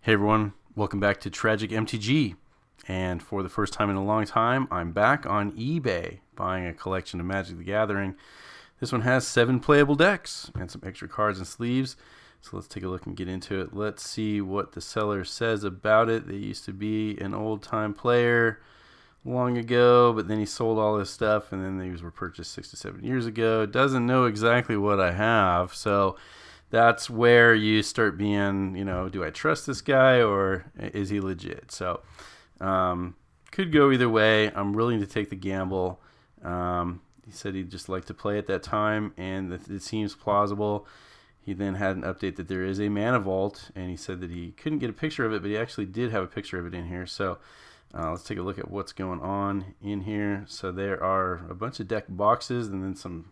Hey everyone, welcome back to Tragic MTG. And for the first time in a long time, I'm back on eBay buying a collection of Magic the Gathering. This one has 7 playable decks and some extra cards and sleeves. So let's take a look and get into it. Let's see what the seller says about it. They used to be an old-time player long ago, but then he sold all his stuff and then these were purchased 6 to 7 years ago. Doesn't know exactly what I have, so that's where you start being, do I trust this guy or is he legit? So could go either way. I'm willing to take the gamble. He said he'd just like to play at that time, and it seems plausible. He then had an update that there is a Mana Vault, and he said that he couldn't get a picture of it, but he actually did have a picture of it in here. So let's take a look at what's going on in here. So there are a bunch of deck boxes and then some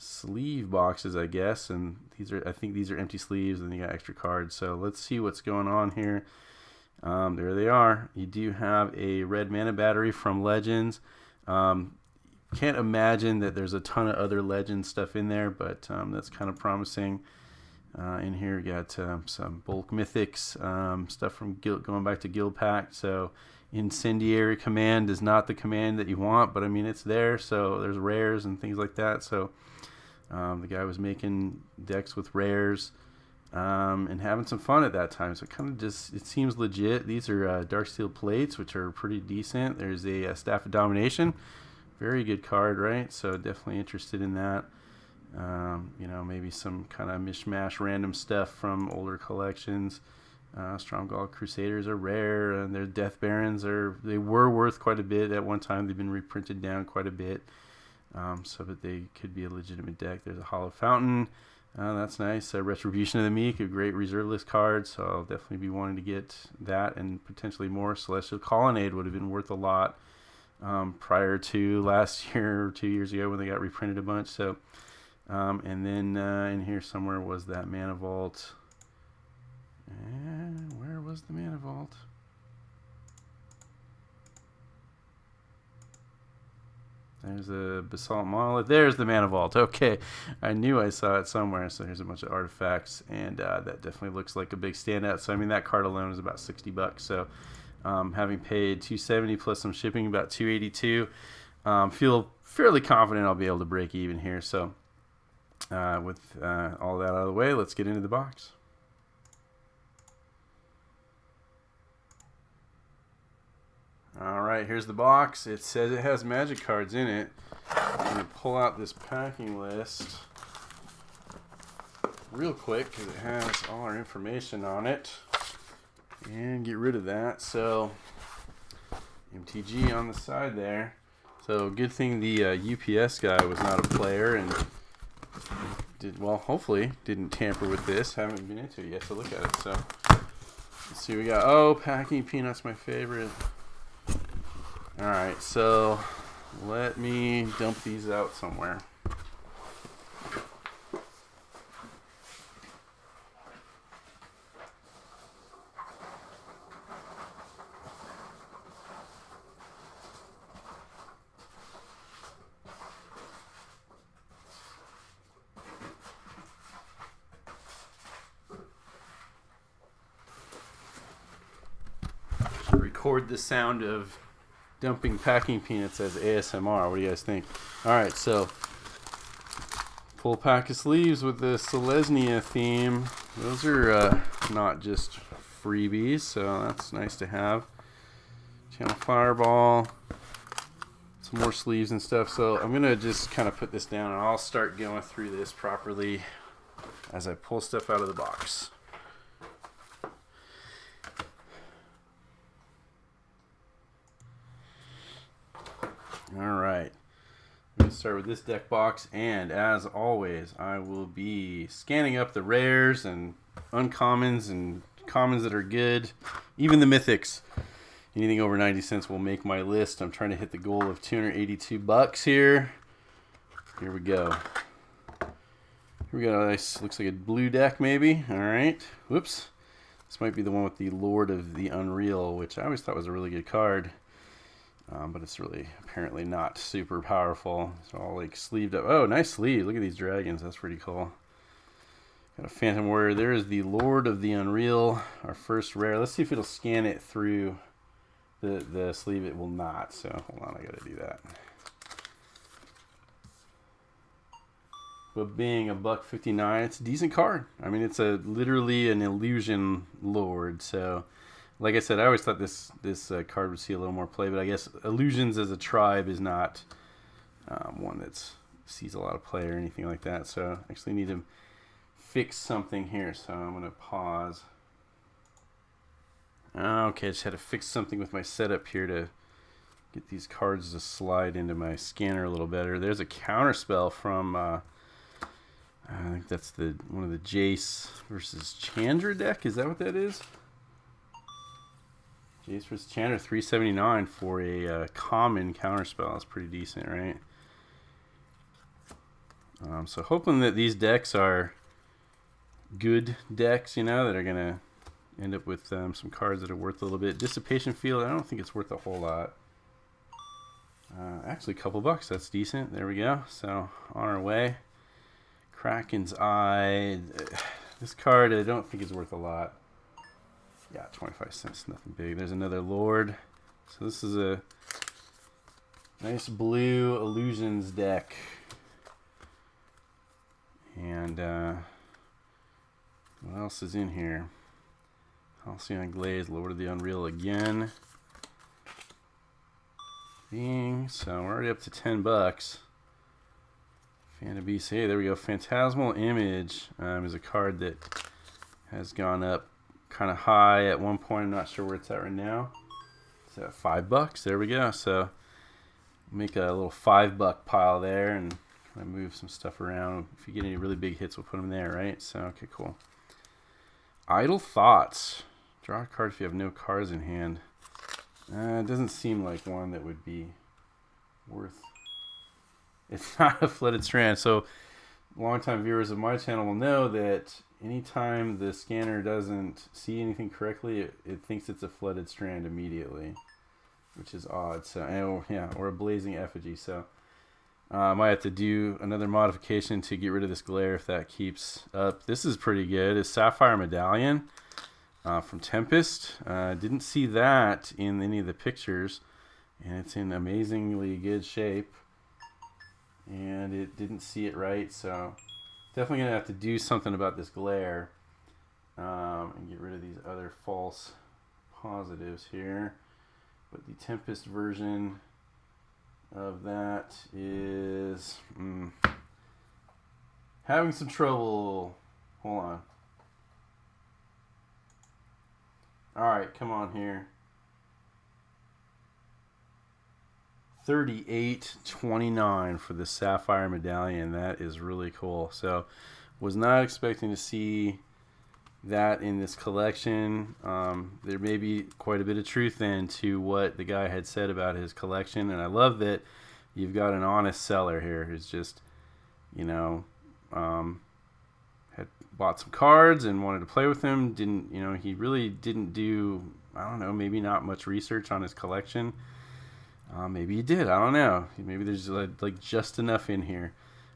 sleeve boxes, I guess, and I think these are empty sleeves, and you got extra cards. So let's see what's going on here. There they are. You do have a red mana battery from Legends. Can't imagine that there's a ton of other Legends stuff in there, but that's kind of promising. In here you got some bulk mythics, stuff from going back to Guild Pact. So Incendiary Command is not the command that you want, but I mean it's there. So there's rares and things like that. So the guy was making decks with rares and having some fun at that time. So it seems legit. These are Darksteel Plates, which are pretty decent. There's a Staff of Domination. Very good card, right? So definitely interested in that. Maybe some kind of mishmash random stuff from older collections. Stromgall Crusaders are rare, and their Death Barons they were worth quite a bit at one time. They've been reprinted down quite a bit. So that they could be a legitimate deck. There's a Hollow Fountain. That's nice. Retribution of the Meek, a great reserve list card. So I'll definitely be wanting to get that and potentially more. Celestial Colonnade would have been worth a lot prior to last year or 2 years ago when they got reprinted a bunch. So, and then in here somewhere was that Mana Vault. And where was the Mana Vault? There's a Basalt Monolith. There's the Mana Vault. Okay, I knew I saw it somewhere. So here's a bunch of artifacts, and that definitely looks like a big standout. So I mean, that card alone is about $60. So having paid $270 plus some shipping, about $282. Feel fairly confident I'll be able to break even here. So with all that out of the way, let's get into the box. Alright, here's the box. It says it has Magic cards in it. I'm going to pull out this packing list real quick because it has all our information on it. And get rid of that. So, MTG on the side there. So, good thing the UPS guy was not a player and hopefully didn't tamper with this. Haven't been into it yet, so look at it. So, let's see what we got. Oh, Packing Peanuts, my favorite. Alright, so let me dump these out somewhere. Record the sound of dumping Packing Peanuts as ASMR. What do you guys think? Alright, so full pack of sleeves with the Selesnya theme. Those are not just freebies, so that's nice to have. Channel Fireball. Some more sleeves and stuff. So I'm going to just kind of put this down and I'll start going through this properly as I pull stuff out of the box. Alright, I'm going to start with this deck box, and as always, I will be scanning up the rares and uncommons and commons that are good, even the mythics. Anything over 90 cents will make my list. I'm trying to hit the goal of $282 here. Here we go. Here we got a nice, looks like a blue deck maybe. Alright, whoops. This might be the one with the Lord of the Unreal, which I always thought was a really good card. But it's really apparently not super powerful. It's all like sleeved up. Oh, nice sleeve. Look at these dragons. That's pretty cool. Got a Phantom Warrior. There is the Lord of the Unreal, our first rare. Let's see if it'll scan it through the sleeve. It will not, so hold on, I gotta do that. But being $1.59, it's a decent card. I mean, it's literally an illusion lord. So, like I said, I always thought this card would see a little more play, but I guess illusions as a tribe is not one that sees a lot of play or anything like that. So, I actually need to fix something here. So, I'm gonna pause. Okay, I just had to fix something with my setup here to get these cards to slide into my scanner a little better. There's a counterspell from. I think that's one of the Jace versus Chandra deck. Is that what that is? Jace versus Chandra, 379 for a common counterspell. That's pretty decent, right? So hoping that these decks are good decks, you know, that are gonna end up with some cards that are worth a little bit. Dissipation Field, I don't think it's worth a whole lot. Actually, a couple bucks. That's decent. There we go. So on our way. Kraken's Eye. This card I don't think is worth a lot. Yeah, 25 cents, nothing big. There's another Lord. So this is a nice blue Illusions deck. And what else is in here? Halcyon Glaze, Lord of the Unreal again. So we're already up to 10 bucks. Phantom Beast, hey, there we go. Phantasmal Image is a card that has gone up kind of high at one point. I'm not sure where it's at right now. It's at $5. There we go. So make a little $5 pile there and kind of move some stuff around. If you get any really big hits, we'll put them there, right? So okay, cool. Idle Thoughts. Draw a card if you have no cards in hand. It doesn't seem like one that would be worth. It's not a flooded strand. So longtime viewers of my channel will know that anytime the scanner doesn't see anything correctly, it thinks it's a flooded strand immediately, which is odd. So, yeah, or a blazing effigy. So I might have to do another modification to get rid of this glare if that keeps up. This is pretty good. It's Sapphire Medallion from Tempest. Didn't see that in any of the pictures, and it's in amazingly good shape. And it didn't see it right, so definitely gonna have to do something about this glare and get rid of these other false positives here. But the Tempest version of that is having some trouble. Hold on. All right, come on here. 38.29 for the Sapphire Medallion. That is really cool. So was not expecting to see that in this collection. There may be quite a bit of truth into what the guy had said about his collection, and I love that you've got an honest seller here who's just, you know, had bought some cards and wanted to play with them. Didn't, you know, he really didn't do, I don't know, maybe not much research on his collection. Maybe he did. I don't know. Maybe there's like just enough in here.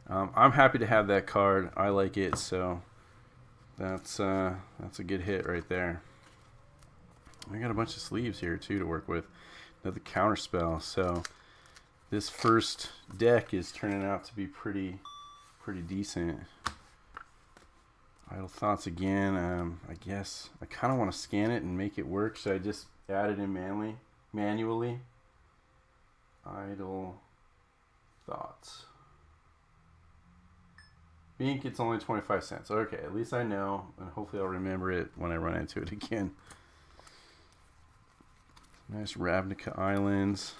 I'm happy to have that card. I like it, so that's a good hit right there. I got a bunch of sleeves here too to work with. Another counterspell. So this first deck is turning out to be pretty decent. Idle Thoughts again. I guess I kind of want to scan it and make it work, so I just add it in manually. Idle Thoughts. Ink, it's only 25 cents. Okay, at least I know, and hopefully I'll remember it when I run into it again. Nice Ravnica Islands.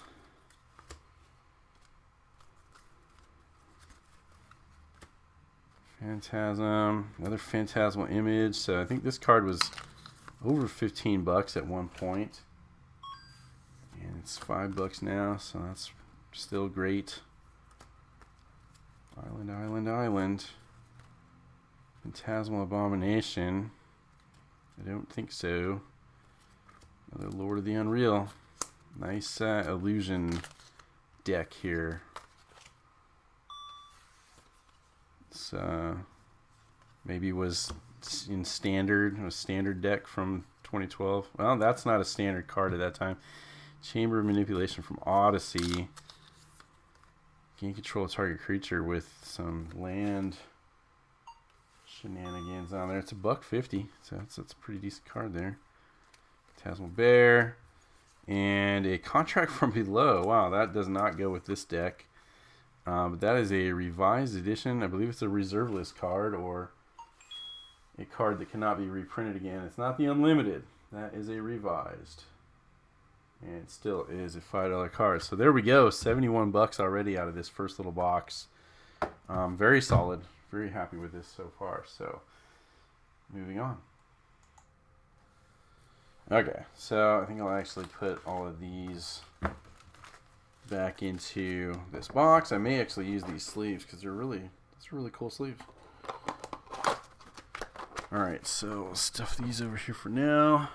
Phantasm. Another Phantasmal Image. So I think this card was over 15 bucks at one point. And it's $5 now, so that's still great. Island. Phantasmal Abomination. I don't think so. Another Lord of the Unreal. Nice illusion deck here. It's maybe was in standard, a standard deck from 2012. Well, that's not a standard card at that time. Chamber of Manipulation from Odyssey. Gain control of target creature with some land shenanigans on there. It's a $1.50, so that's a pretty decent card there. Tasmal Bear. And a Contract from Below. Wow, that does not go with this deck. But that is a revised edition. I believe it's a reserve list card or a card that cannot be reprinted again. It's not the Unlimited. That is a revised. And it still is a $5 card. So there we go. 71 bucks already out of this first little box. Very solid. Very happy with this so far. So moving on. Okay, so I think I'll actually put all of these back into this box. I may actually use these sleeves because it's a really cool sleeve. Alright, so I'll stuff these over here for now.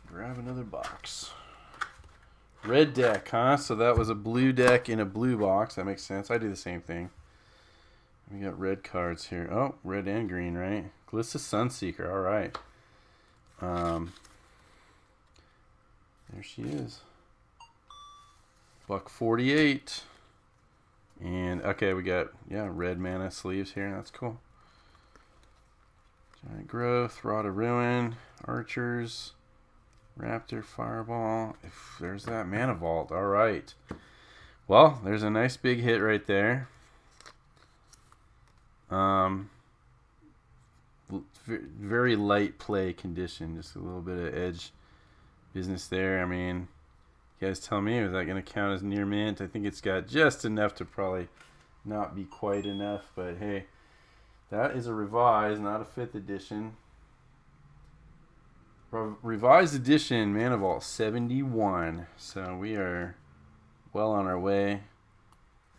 Grab another box. Red deck, huh? So that was a blue deck in a blue box. That makes sense. I do the same thing. We got red cards here. Oh, red and green, right? Glissa Sunseeker, alright. There she is. $1.48. And okay, we got red mana sleeves here. That's cool. Giant Growth, Rod of Ruin, Archers, Raptor, Fireball. If there's that Mana Vault. Alright. Well, there's a nice big hit right there. Very light play condition, just a little bit of edge business there. I mean, you guys tell me, is that going to count as near mint? I think it's got just enough to probably not be quite enough, but hey, that is a revised, not a 5th edition. Revised edition Mana Vault 71. So we are well on our way.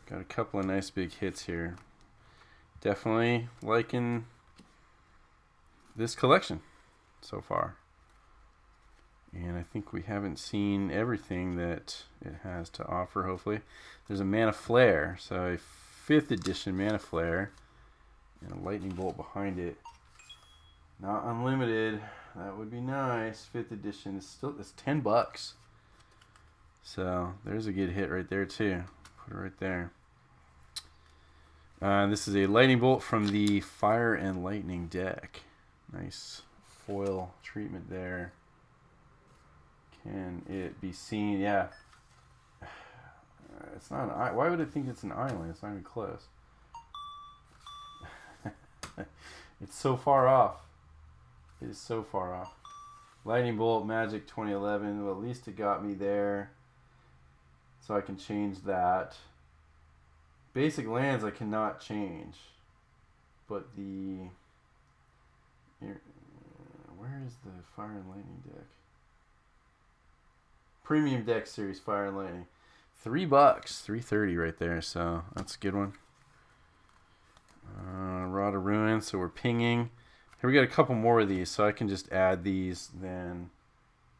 Got a couple of nice big hits here. Definitely liking this collection so far. And I think we haven't seen everything that it has to offer, hopefully. There's a Mana Flare, so a 5th edition Mana Flare, and a Lightning Bolt behind it. Not unlimited. That would be nice. 5th edition is still, it's 10 bucks. So there's a good hit right there too. Put it right there. This is a Lightning Bolt from the Fire and Lightning deck. Nice foil treatment there. Can it be seen? Yeah. It's not an island. Why would I think it's an island? It's not even close. It's so far off. It is so far off. Lightning Bolt Magic 2011. Well, at least it got me there. So I can change that. Basic lands I cannot change. But the... Where is the Fire and Lightning deck? Premium deck series Fire and Lightning. $3, $3.30 right there. So that's a good one. Rod of Ruin. So we're pinging. Here we got a couple more of these, so I can just add these then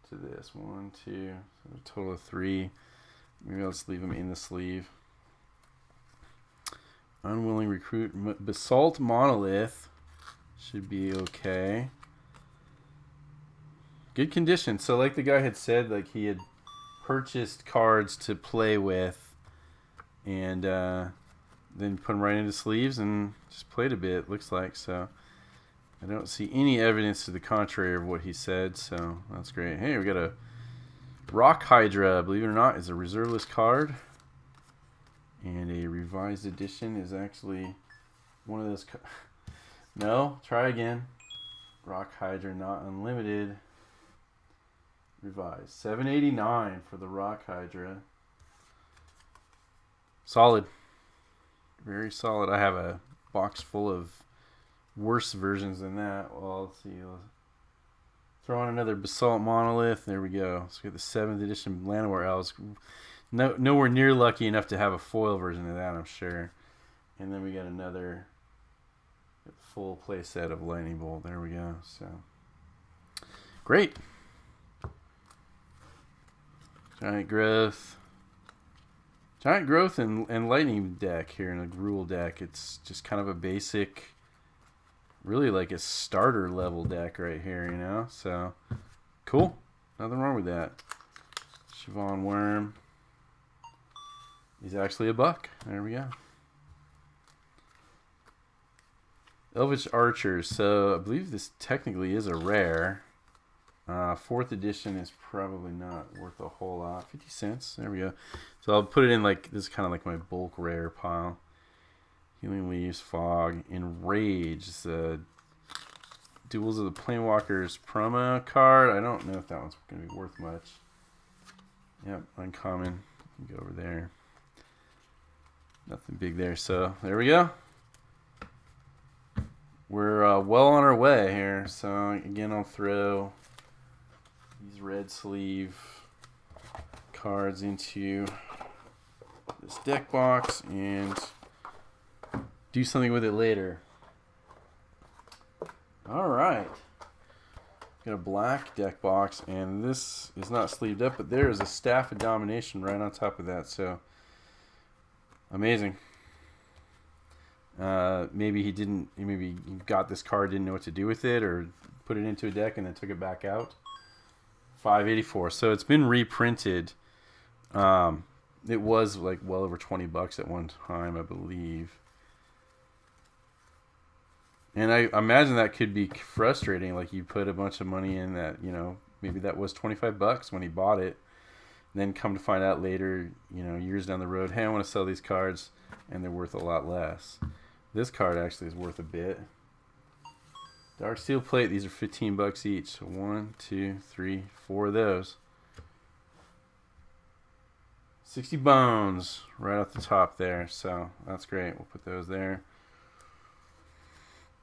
to this. 1, 2, so a total of 3. Maybe I'll just leave them in the sleeve. Unwilling Recruit. Basalt Monolith should be okay. Good condition. So like the guy had said, like he had purchased cards to play with and then put them right into sleeves and just played a bit, looks like. So I don't see any evidence to the contrary of what he said, so that's great. Hey, we got a Rock Hydra, believe it or not, is a reserve list card. And a revised edition is actually one of those... No, try again. Rock Hydra, not unlimited. Revised. $7.89 for the Rock Hydra. Solid. Very solid. I have a box full of worse versions than that. Well, let's see. Let's throw on another Basalt Monolith. There we go. So we got the 7th edition Llanowar Elves. Nowhere near lucky enough to have a foil version of that, I'm sure. And then we got another full play set of Lightning Bolt. There we go. So great. Giant Growth. Giant Growth and Lightning deck here in a Gruul deck. It's just kind of a basic really like a starter level deck right here, you know? So, cool. Nothing wrong with that. Siobhan Worm. He's actually a buck. There we go. Elvish Archers. So, I believe this technically is a rare. 4th edition is probably not worth a whole lot. 50 cents. There we go. So I'll put it in like, this is kind of like my bulk rare pile. Healing Leaves, Fog, Enrage. It's the Duels of the Planewalkers promo card. I don't know if that one's going to be worth much. Yep, uncommon. You can go over there. Nothing big there. So there we go. We're well on our way here. So again, I'll throw these red sleeve cards into this deck box and do something with it later. Alright. Got a black deck box, and this is not sleeved up, but there is a Staff of Domination right on top of that, so amazing. Maybe he got this card, didn't know what to do with it, or put it into a deck and then took it back out. 584. So it's been reprinted. It was like well over $20 at one time, I believe. And I imagine that could be frustrating. Like you put a bunch of money in that, you know, maybe that was $25 when he bought it. And then come to find out later, you know, years down the road, hey, I want to sell these cards, and they're worth a lot less. This card actually is worth a bit. Dark Steel Plate, these are $15 each. So 1, 2, 3, 4 of those. 60 bones right off the top there. So that's great. We'll put those there.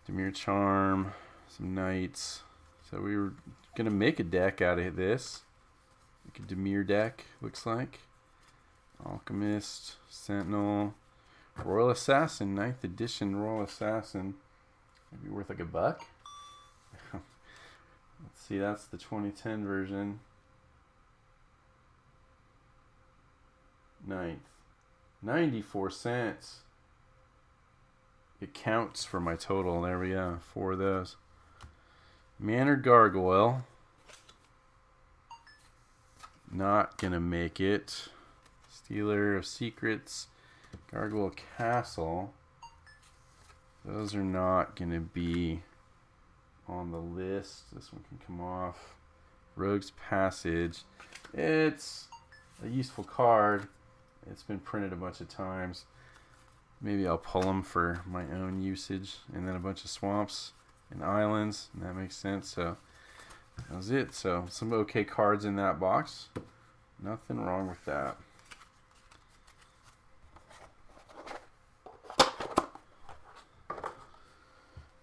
Demir Charm, some Knights. So we were going to make a deck out of this. Like a Demir deck, looks like. Alchemist, Sentinel, Royal Assassin, 9th edition Royal Assassin. Maybe worth like $1. Let's see, that's the 2010 version. 9th. 94 cents. It counts for my total. There we go. 4 of those. Manor Gargoyle. Not gonna make it. Stealer of Secrets. Gargoyle Castle. Those are not gonna be on the list. This one can come off. Rogue's Passage. It's a useful card. It's been printed a bunch of times. Maybe I'll pull them for my own usage. And then a bunch of swamps and islands. And that makes sense. So that was it. So some okay cards in that box. Nothing wrong with that.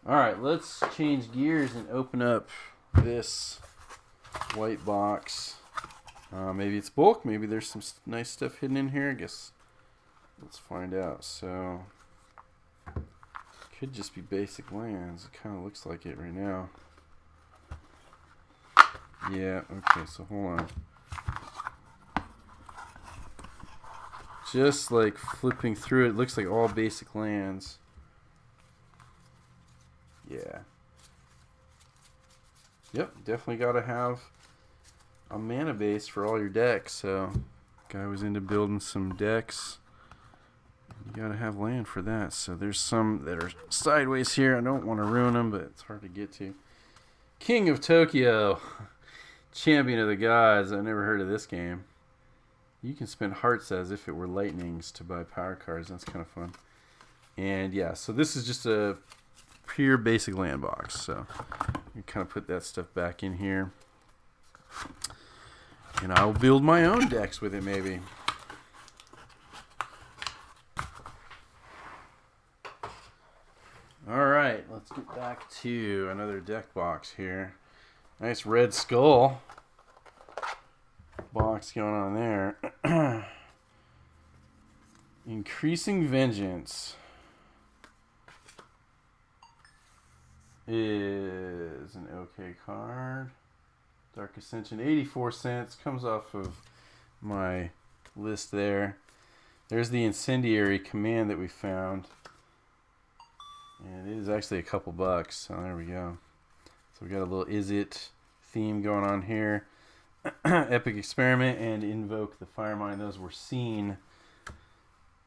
Alright, let's change gears and open up this white box. Maybe it's bulk. Maybe there's some nice stuff hidden in here. I guess let's find out. So, could just be basic lands. It kind of looks like it right now. Yeah, okay, so hold on. Just like flipping through it, looks like all basic lands. Yeah. Yep, definitely got to have a mana base for all your decks. So, guy was into building some decks. You got to have land for that. So, there's some that are sideways here. I don't want to ruin them, but it's hard to get to. King of Tokyo. Champion of the Gods. I never heard of this game. You can spend hearts as if it were lightnings to buy power cards. That's kind of fun. And yeah, so this is just a pure basic land box. So you kind of put that stuff back in here. And I'll build my own decks with it maybe. Alright, let's get back to another deck box here. Nice Red Skull box going on there. Increasing Vengeance is an okay card. Dark Ascension, 84 cents. Comes off of my list there. There's the Incendiary command that we found. And it is actually a couple bucks. So there we go. So we got a little Izzet theme going on here. Epic Experiment and Invoke the Firemind. Those were seen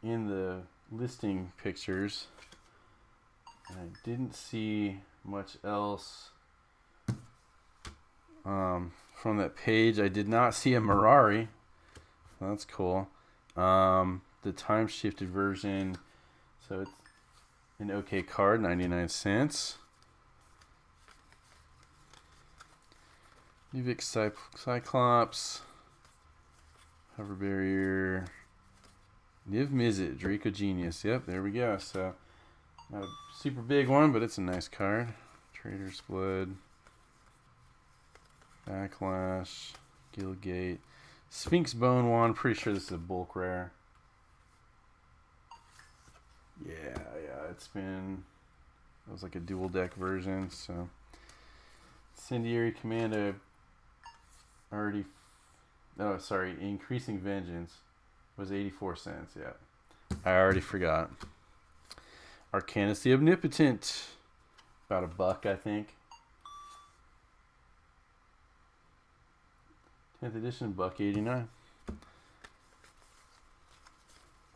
in the listing pictures. And I didn't see much else from that page. I did not see a Mirari. That's cool. The time shifted version. So it's an okay card, 99 cents. Uvix Cyclops. Hover Barrier. Niv Mizzet, Draco Genius. Yep, there we go. So, not a super big one, but it's a nice card. Trader's Blood. Backlash. Gilgate. Sphinx Bone Wand. Pretty sure this is a bulk rare. Yeah, it was like a dual deck version, so. Incendiary Command, Increasing Vengeance was 84 cents, yeah. I already forgot. Arcanus the Omnipotent, about a buck, I think. 10th edition, $1.89.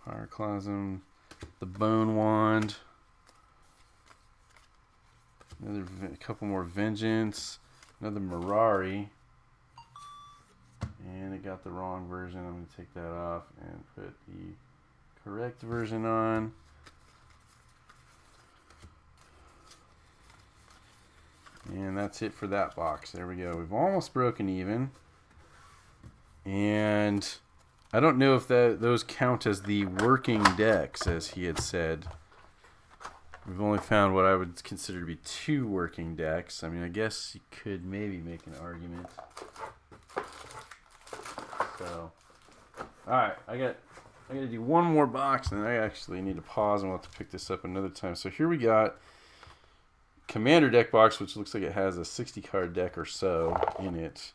Pyroclasm, the Bone Wand. A couple more Vengeance. Another Mirari. And it got the wrong version. I'm going to take that off and put the correct version on. And that's it for that box. There we go. We've almost broken even. And I don't know if those count as the working decks, as he had said. We've only found what I would consider to be 2 working decks. I mean, I guess you could maybe make an argument. So, alright, I got to do one more box, and I actually need to pause, and we'll have to pick this up another time. So here we got Commander deck box, which looks like it has a 60-card deck or so in it.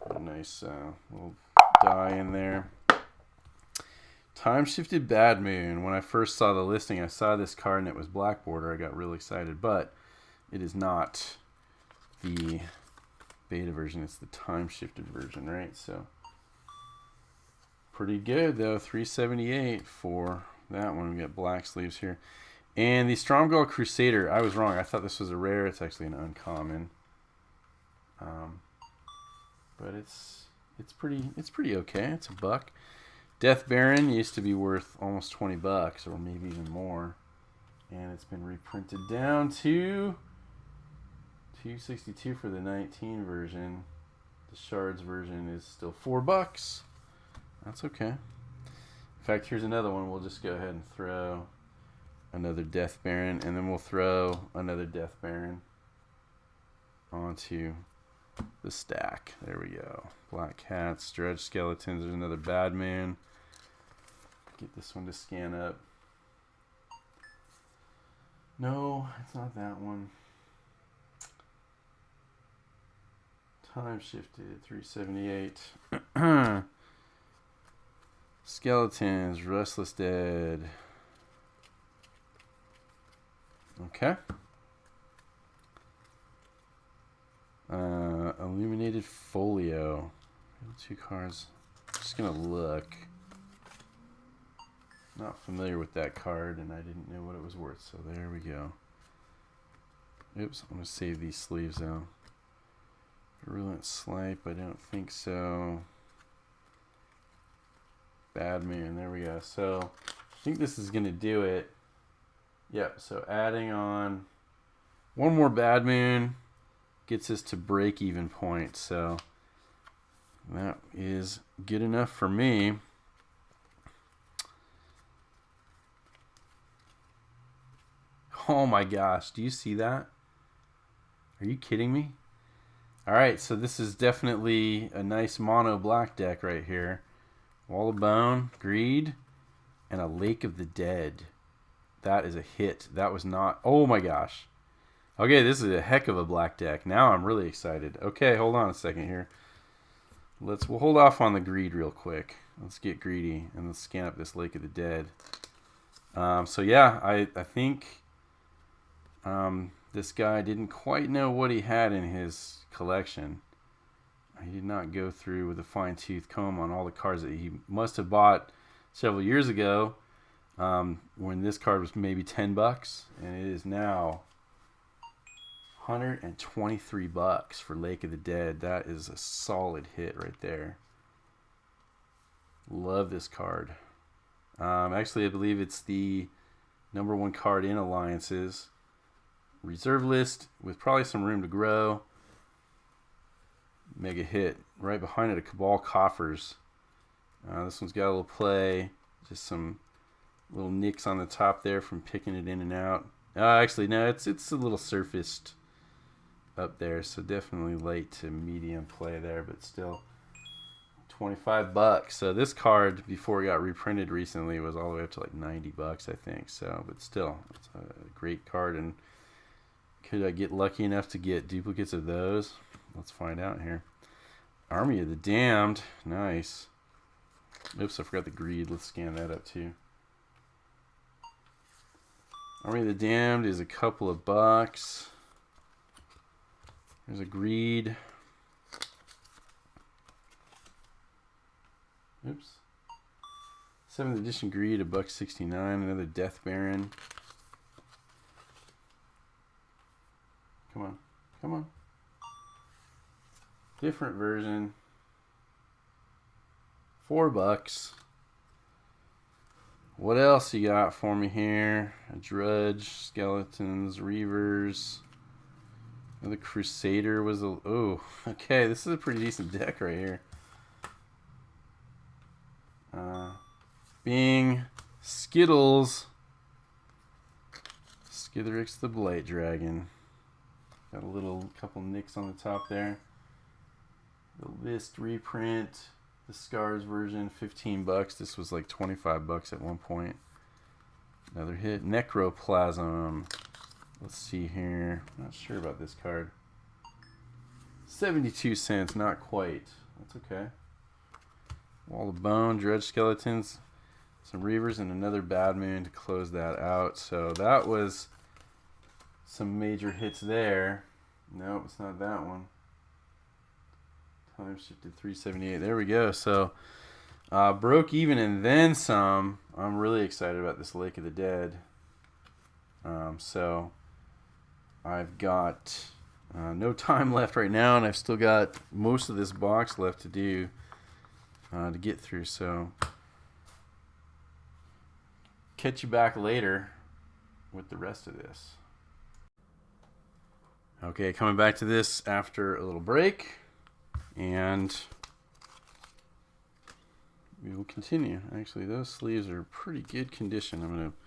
A nice little die in there. Time Shifted Bad Moon. When I first saw the listing, I saw this card and it was black border. I got really excited, but it is not the beta version. It's the time shifted version, right? So pretty good though. $3.78 for that one. We got black sleeves here. And the Stromgall Crusader. I was wrong. I thought this was a rare. It's actually an uncommon. But it's pretty okay. It's a buck. Death Baron used to be worth almost 20 bucks, or maybe even more, and it's been reprinted down to $2.62 for the 19 version. The Shards version is still $4. That's okay. In fact, here's another one. We'll just go ahead and throw another Death Baron, and then we'll throw another Death Baron onto the stack. There we go. Black Cats, Dredge Skeletons. There's another Bad Man. Get this one to scan up. No, it's not that one. Time Shifted, $3.78. Skeletons, Restless Dead. Okay. Illuminated Folio. 2 cards. Just gonna look. Not familiar with that card, and I didn't know what it was worth, so there we go. Oops, I'm gonna save these sleeves out. Virulent Slipe, I don't think so. Bad Man, there we go. So I think this is gonna do it. Yep, so adding on one more Bad Moon gets us to break even point, so that is good enough for me. Oh my gosh, do you see that? Are you kidding me? Alright, so this is definitely a nice mono black deck right here. Wall of Bone, Greed, and a Lake of the Dead. That is a hit. That was not... Oh my gosh. Okay, this is a heck of a black deck. Now I'm really excited. Okay, hold on a second here. We'll hold off on the Greed real quick. Let's get greedy and let's scan up this Lake of the Dead. So yeah, I think This guy didn't quite know what he had in his collection. He did not go through with a fine-tooth comb on all the cards that he must have bought several years ago, when this card was maybe $10, and it is now $123 for Lake of the Dead. That is a solid hit right there. Love this card. Actually, I believe it's the #1 card in Alliances. Reserve list with probably some room to grow. Mega hit. Right behind it, a Cabal Coffers. This one's got a little play. Just some little nicks on the top there from picking it in and out. Actually, no, it's a little surfaced up there, so definitely late to medium play there, but still $25. So this card, before it got reprinted recently, was all the way up to like $90, I think. So, but still, it's a great card. And could I get lucky enough to get duplicates of those? Let's find out here. Army of the Damned, nice. Oops, I forgot the Greed. Let's scan that up too. Army of the Damned is a couple of bucks. There's a Greed. Oops. 7th edition Greed, $1.69. Another Death Baron. Come on. Come on. Different version. $4. What else you got for me here? A Drudge, Skeletons, Reavers. The Crusader was a... Oh, okay. This is a pretty decent deck right here. Being Skittles. Skitherix the Blight Dragon. Got a couple nicks on the top there. The List reprint. The Scars version, $15. This was like $25 at one point. Another hit. Necroplasm. Let's see here. Not sure about this card. 72 cents. Not quite. That's okay. Wall of Bone. Dredge Skeletons. Some Reavers and another Bad Moon to close that out. So that was some major hits there. Nope, it's not that one. Time shifted 378. There we go. So broke even and then some. I'm really excited about this Lake of the Dead. So I've got no time left right now, and I've still got most of this box left to do to get through. So catch you back later with the rest of this. Okay, coming back to this after a little break, and we will continue. Actually, those sleeves are pretty good condition. I'm going to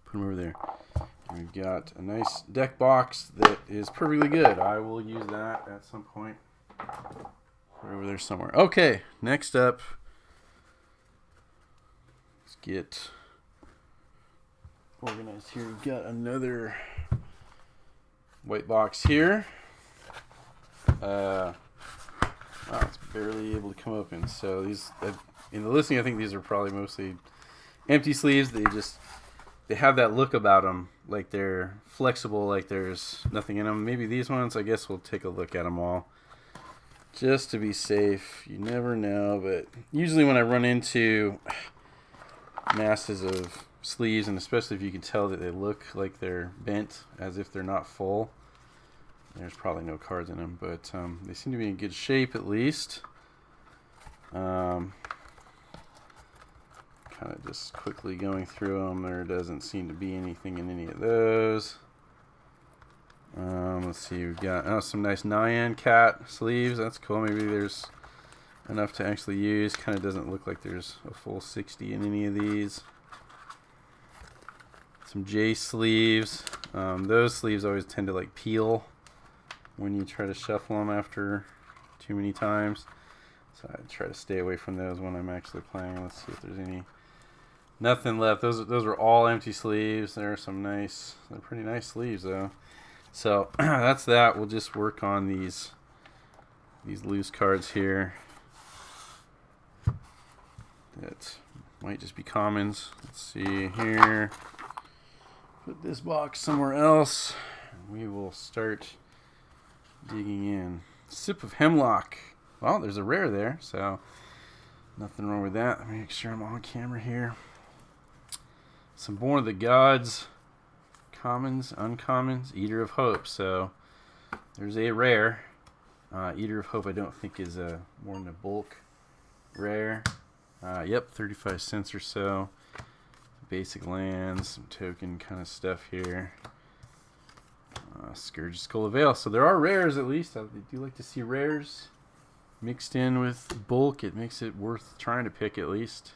put them over there. We've got a nice deck box that is perfectly good. I will use that at some point. Right over there somewhere. Okay, next up, let's get organized here. We've got another white box here. Wow, it's barely able to come open. So these, in the listing, I think these are probably mostly empty sleeves. They have that look about them, like they're flexible, like there's nothing in them. Maybe these ones, I guess we'll take a look at them all, just to be safe. You never know, but usually when I run into masses of sleeves, and especially if you can tell that they look like they're bent, as if they're not full, there's probably no cards in them, but they seem to be in good shape at least. Kind of just quickly going through them. There doesn't seem to be anything in any of those. Let's see, we've got some nice Nyan Cat sleeves. That's cool. Maybe there's enough to actually use. Kind of doesn't look like there's a full 60 in any of these. Some J sleeves. Those sleeves always tend to like peel when you try to shuffle them after too many times. So I try to stay away from those when I'm actually playing. Let's see if there's any. Nothing left. Those are all empty sleeves. There are some nice. They're pretty nice sleeves though. So that's that. We'll just work on these loose cards here. That might just be commons. Let's see here. Put this box somewhere else. we will start digging in. Sip of Hemlock. Well, there's a rare there, so nothing wrong with that. Let me make sure I'm on camera here. Some Born of the Gods. Commons, uncommons, Eater of Hope. So there's a rare. Eater of Hope I don't think is more than a bulk rare. Yep, 35 cents or so. Basic lands, some token kind of stuff here. Scourge Skull of Veil. So there are rares at least. I do like to see rares mixed in with bulk. It makes it worth trying to pick at least.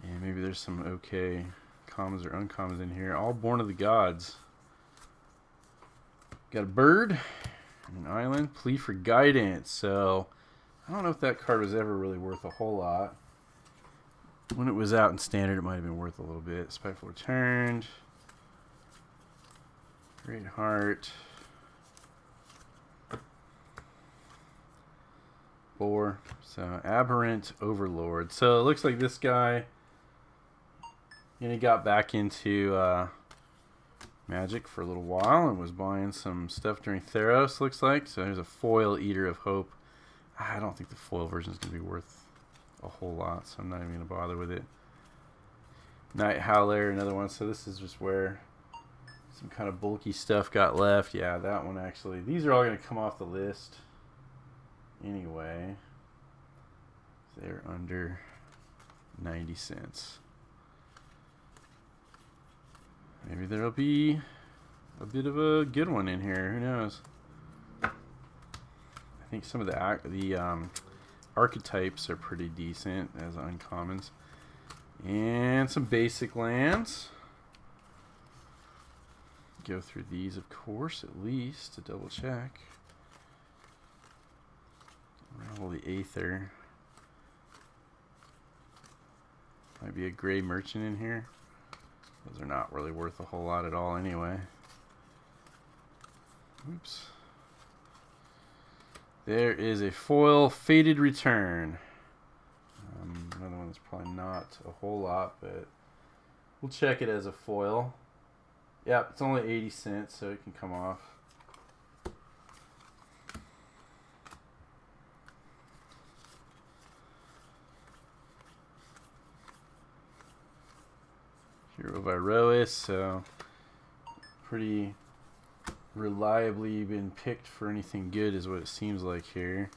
And maybe there's some okay commons or uncommons in here. All Born of the Gods. Got a bird, an island, Plea for Guidance. So I don't know if that card was ever really worth a whole lot. When it was out in standard, it might have been worth a little bit. Spiteful Returned, Great Heart, Boar. So Aberrant Overlord. So it looks like this guy, and he got back into Magic for a little while and was buying some stuff during Theros, looks like. So there's a foil Eater of Hope. I don't think the foil version is going to be worth a whole lot, so I'm not even going to bother with it. Night Howler, another one. So this is just where some kind of bulky stuff got left. Yeah, that one actually. These are all going to come off the list anyway. They're under 90 cents. Maybe there'll be a bit of a good one in here. Who knows? I think some of the archetypes are pretty decent as uncommons. And some basic lands. Go through these, of course, at least to double check. Unravel the Aether. Might be a gray merchant in here. Those are not really worth a whole lot at all anyway. Oops. There is a foil Fated Return. Another one that's probably not a whole lot, but we'll check it as a foil. Yeah, it's only 80 cents, so it can come off. Hero of Iroas, so pretty reliably been picked for anything good is what it seems like here.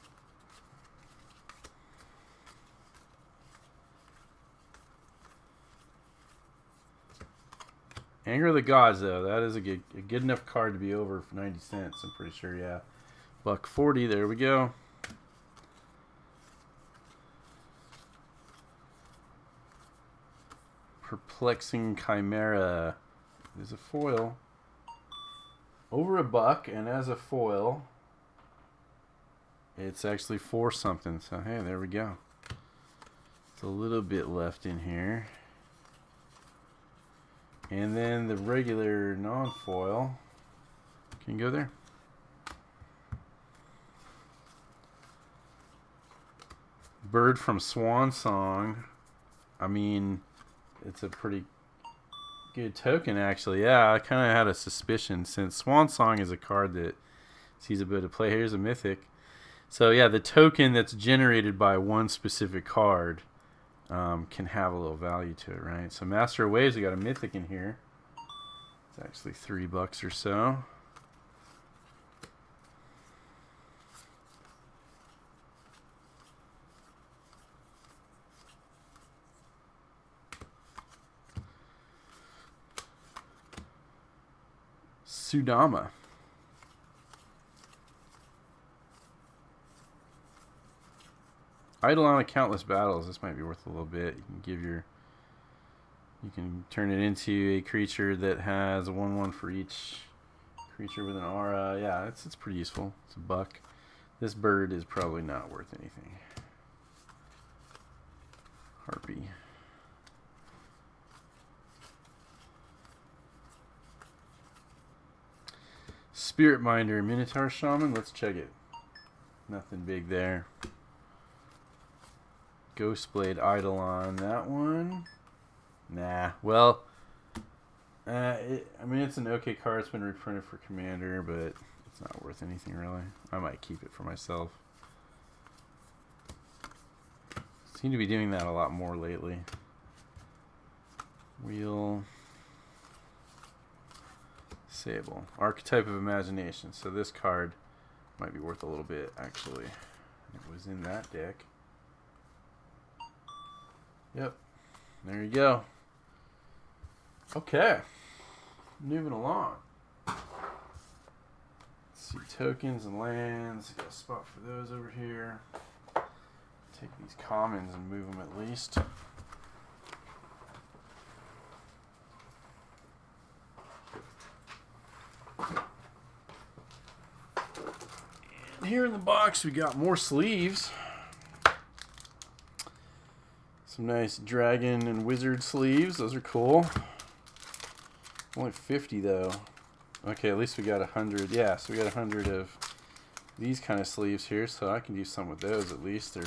Anger of the Gods, though, that is a good enough card to be over for 90 cents, I'm pretty sure, yeah. $1.40, there we go. Perplexing Chimera is a foil. Over $1, and as a foil, it's actually 4 something. So hey, there we go. It's a little bit left in here. And then the regular non-foil can go there. Bird from Swan Song. I mean, it's a pretty good token, actually. Yeah, I kind of had a suspicion since Swan Song is a card that sees a bit of play. Here's a mythic. So yeah, the token that's generated by one specific card can have a little value to it, right? So Master of Waves, we got a mythic in here. It's actually $3 or so. Sudama. Eidolon of Countless Battles. This might be worth a little bit. You can turn it into a creature that has a 1/1 for each creature with an aura. Yeah, it's pretty useful. It's $1. This bird is probably not worth anything. Harpy. Spirit Minder, Minotaur Shaman. Let's check it. Nothing big there. Ghostblade Eidolon. That one. Nah. Well, I mean, it's an okay card. It's been reprinted for Commander, but it's not worth anything really. I might keep it for myself. Seem to be doing that a lot more lately. Wheel. Sable. Archetype of Imagination. So this card might be worth a little bit, actually. It was in that deck. Yep. There you go. Okay. Moving along. Let's see, tokens and lands. Got a spot for those over here. Take these commons and move them at least. And here in the box we got more sleeves. Some nice dragon and wizard sleeves. Those are cool. Only 50 though. Okay, at least we got 100. Yeah, so we got 100 of these kind of sleeves here, so I can do some with those at least. They're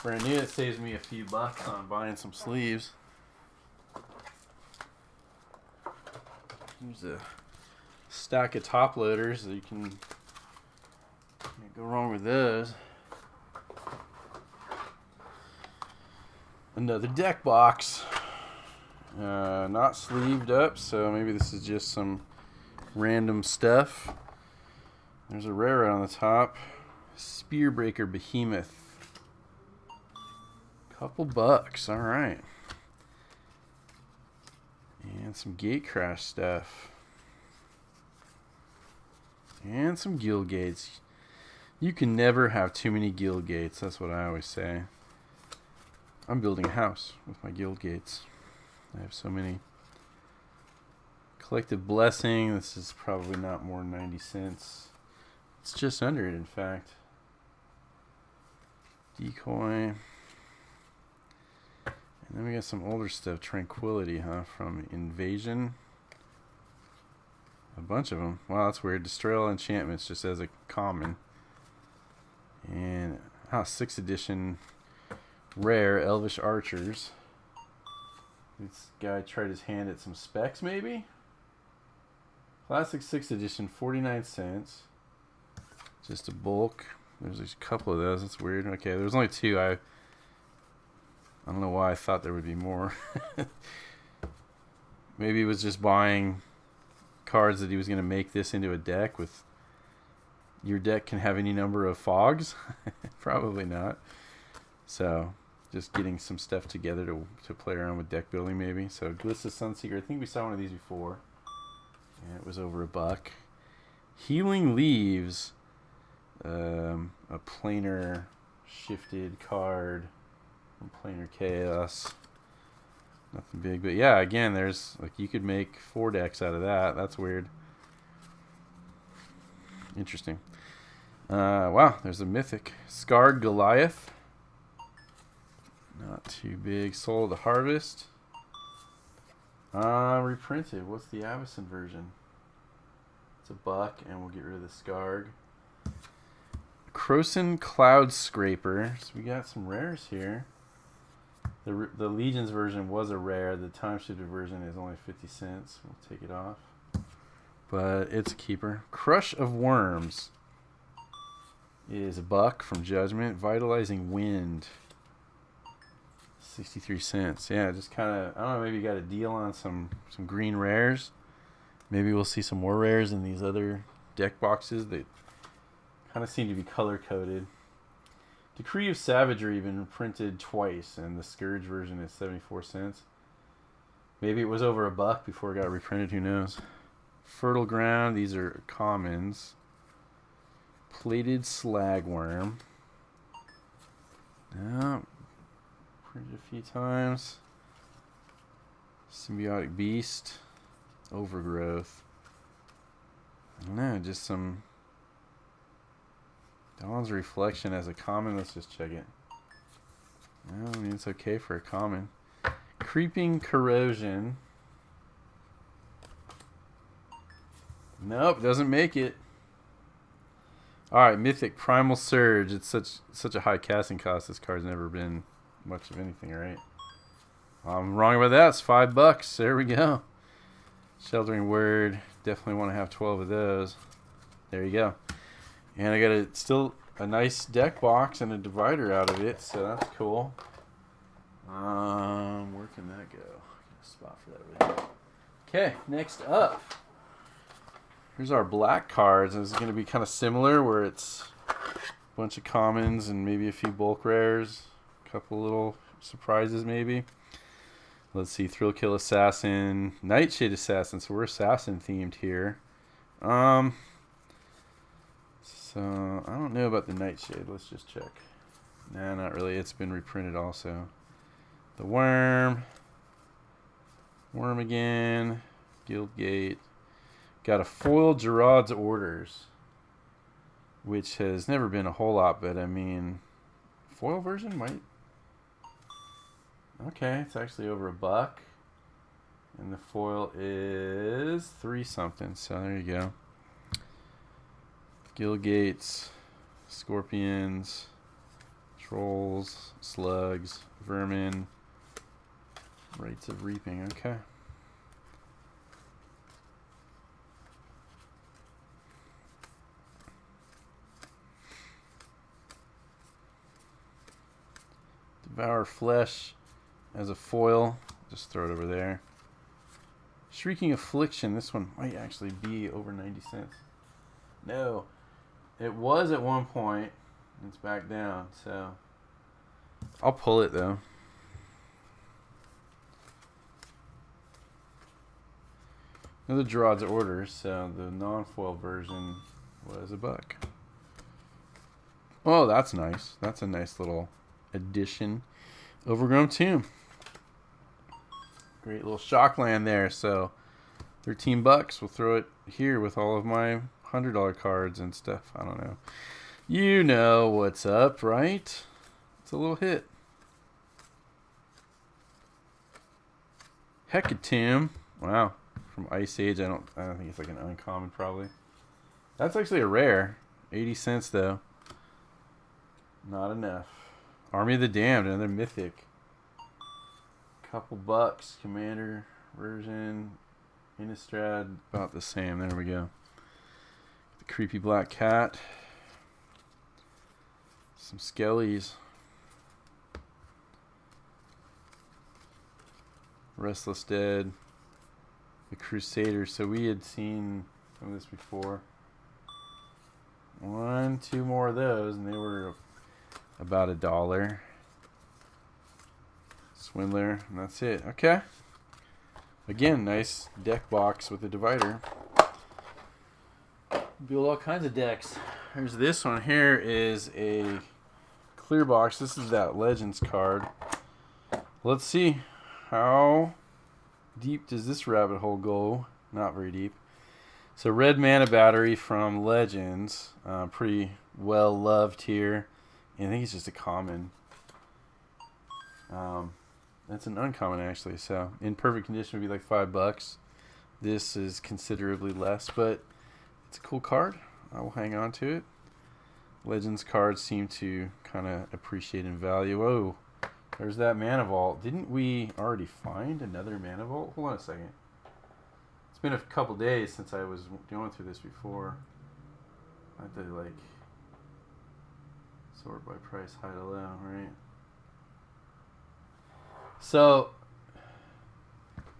brand new. It saves me a few bucks on buying some sleeves. Here's a stack of top loaders that you can't go wrong with those. Another deck box. Not sleeved up, so maybe this is just some random stuff. There's a rare on the top. Spearbreaker Behemoth. Couple bucks, alright. And some Gatecrash stuff. And some Guild Gates. You can never have too many Guild Gates, that's what I always say. I'm building a house with my Guild Gates. I have so many. Collective Blessing. This is probably not more than 90 cents. It's just under it, in fact. Decoy. And then we got some older stuff. Tranquility, huh? From Invasion. A bunch of them. Wow, that's weird. Destroy all enchantments just as a common. And 6th edition rare Elvish Archers. This guy tried his hand at some specs, maybe? Classic 6th edition, 49 cents. Just a bulk. There's a couple of those. That's weird. Okay, there's only 2. I don't know why I thought there would be more. Maybe he was just buying cards that he was going to make this into a deck with. Your deck can have any number of fogs? Probably not. So, just getting some stuff together to play around with deck building maybe. So, Glissa Sunseeker. I think we saw one of these before. And it was over $1. Healing Leaves. A planar shifted card. Planar Chaos. Nothing big. But yeah, again, there's like you could make 4 decks out of that. That's weird. Interesting. Wow, there's a mythic. Scarred Goliath. Not too big. Soul of the Harvest. Reprinted. What's the Avacyn version? It's $1, and we'll get rid of the Scarred. Croson Cloud Scraper. So we got some rares here. The Legions version was a rare. The time-shifted version is only 50 cents. We'll take it off. But it's a keeper. Crush of Worms is $1 from Judgment. Vitalizing Wind. 63 cents. Yeah, just kind of, I don't know, maybe you got a deal on some green rares. Maybe we'll see some more rares in these other deck boxes that kind of seem to be color-coded. Decree of Savagery been printed twice, and the Scourge version is 74 cents. Maybe it was over $1 before it got reprinted, who knows. Fertile Ground, these are commons. Plated Slagworm. Printed a few times. Symbiotic Beast. Overgrowth. I don't know, just some Dawn's Reflection as a common. Let's just check it. Well, I mean, it's okay for a common. Creeping Corrosion. Nope, doesn't make it. Alright, Mythic Primal Surge. It's such a high casting cost. This card's never been much of anything, right? I'm wrong about that. It's $5. There we go. Sheltering Word. Definitely want to have 12 of those. There you go. And I got still a nice deck box and a divider out of it, so that's cool. Where can that go? Got a spot for that over there. Okay, next up. Here's our black cards. This is going to be kind of similar, where it's a bunch of commons and maybe a few bulk rares. A couple little surprises maybe. Let's see, Thrill Kill Assassin, Nightshade Assassin. So we're assassin themed here. So I don't know about the Nightshade. Let's just check. Nah, not really. It's been reprinted also. The Worm. Worm again. Guildgate. Got a foil Gerard's Orders, which has never been a whole lot, but I mean, foil version might. Okay, it's actually over $1, and the foil is 3 something. So there you go. Guildgates, Scorpions, Trolls, Slugs, Vermin, Rites of Reaping. Okay. Devour Flesh as a foil. Just throw it over there. Shrieking Affliction. This one might actually be over 90 cents. No. It was at one point. It's back down. So I'll pull it though. Another Gerard's Orders. So the non-foil version was $1. Oh, that's nice. That's a nice little addition. Overgrown Tomb. Great little Shockland there. So $13. We'll throw it here with all of my $100 cards and stuff. I don't know. You know what's up, right? It's a little hit. Hecatomb. Wow. From Ice Age. I don't think it's like an uncommon probably. That's actually a rare. 80 cents though. Not enough. Army of the Damned, another mythic. Couple bucks. Commander version. Innistrad, about the same. There we go. The creepy black cat. Some skellies. Restless Dead. The Crusader. So we had seen some of this before. 1, 2 more of those, and they were about $1. Swindler, and that's it. Okay. Again, nice deck box with a divider. Build all kinds of decks. There's this one here is a clear box. This is that Legends card. Let's see how deep does this rabbit hole go. Not very deep. So red mana battery from Legends. Pretty well loved here. And I think it's just a common. That's an uncommon actually. So in perfect condition would be like $5. This is considerably less, but it's a cool card. I will hang on to it. Legends cards seem to kind of appreciate in value. Oh, there's that Mana Vault. Didn't we already find another Mana Vault? Hold on a second. It's been a couple days since I was going through this before. I have to like sort by price, high to low, right? So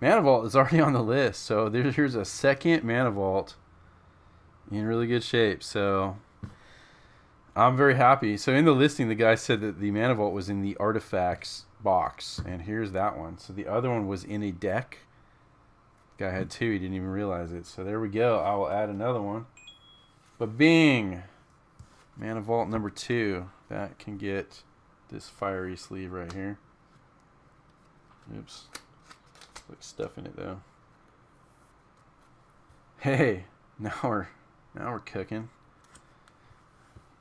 Mana Vault is already on the list. So here's a second Mana Vault in really good shape. So I'm very happy. So in the listing, the guy said that the Mana Vault was in the Artifacts box. And here's that one. So the other one was in a deck. Guy had 2. He didn't even realize it. So there we go. I will add another one. But bing! Mana Vault number 2. That can get this fiery sleeve right here. Oops. Looks stuff in it though. Hey, now we're cooking.